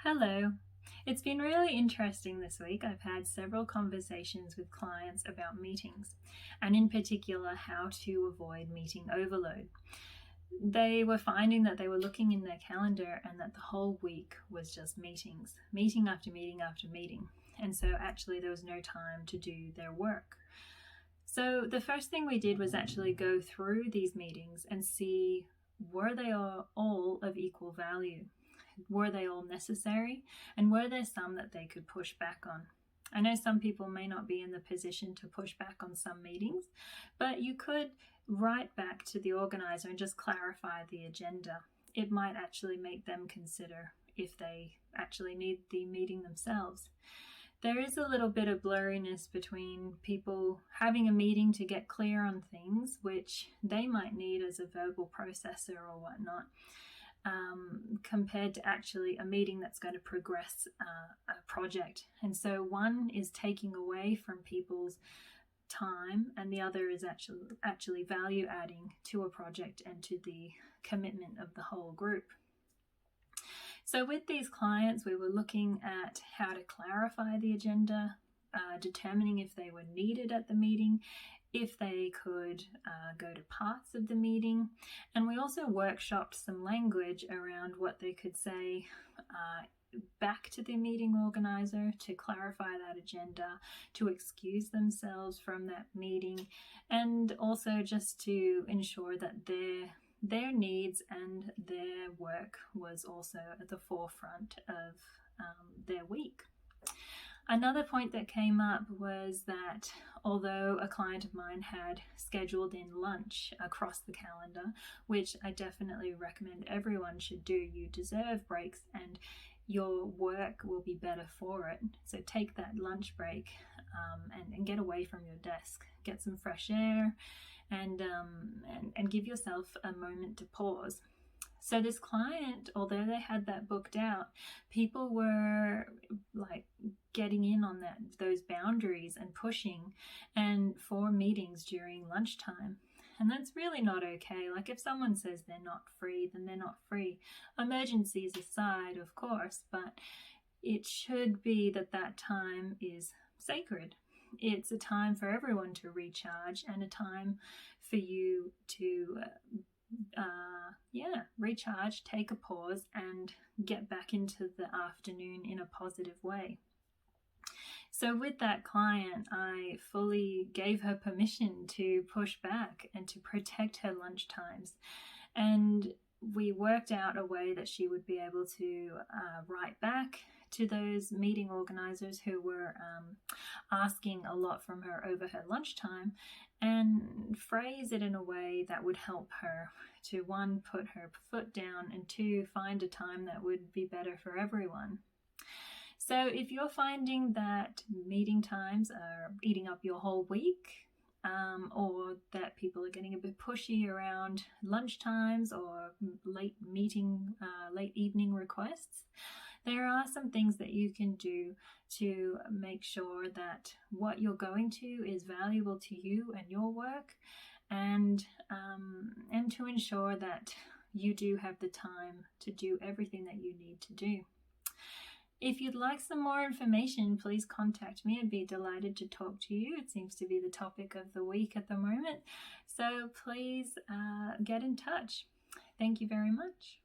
Hello. It's been really interesting this week. I've had several conversations with clients about meetings, and in particular, how to avoid meeting overload. They were finding that they were looking in their calendar and that the whole week was just meetings, meeting after meeting after meeting. And so, actually, there was no time to do their work. So, the first thing we did was actually go through these meetings and see, were they all of equal value? Were they all necessary? And were there some that they could push back on? I know some people may not be in the position to push back on some meetings, but you could write back to the organizer and just clarify the agenda. It might actually make them consider if they actually need the meeting themselves. There is a little bit of blurriness between people having a meeting to get clear on things, which they might need as a verbal processor or whatnot, compared to actually a meeting that's going to progress a project. And so one is taking away from people's time, and the other is actually value adding to a project and to the commitment of the whole group. So with these clients, we were looking at how to clarify the agenda, determining if they were needed at the meeting, if they could go to parts of the meeting. And we also workshopped some language around what they could say back to the meeting organizer to clarify that agenda, to excuse themselves from that meeting, and also just to ensure that their needs and their work was also at the forefront of their week. Another point that came up was that although a client of mine had scheduled in lunch across the calendar, which I definitely recommend everyone should do, you deserve breaks and your work will be better for it. So take that lunch break and get away from your desk, get some fresh air, and give yourself a moment to pause. So this client, although they had that booked out, people were like getting in on those boundaries and pushing, and for meetings during lunchtime. And that's really not okay. Like if someone says they're not free, then they're not free. Emergencies aside, of course, but it should be that time is sacred. It's a time for everyone to recharge and a time for you to recharge, take a pause, and get back into the afternoon in a positive way. So with that client, I fully gave her permission to push back and to protect her lunch times. And we worked out a way that she would be able to write back to those meeting organizers who were asking a lot from her over her lunchtime, and phrase it in a way that would help her to, one, put her foot down, and two, find a time that would be better for everyone. So if you're finding that meeting times are eating up your whole week, or that people are getting a bit pushy around lunch times or late evening requests, there are some things that you can do to make sure that what you're going to is valuable to you and your work, and to ensure that you do have the time to do everything that you need to do. If you'd like some more information, please contact me. I'd be delighted to talk to you. It seems to be the topic of the week at the moment. So please get in touch. Thank you very much.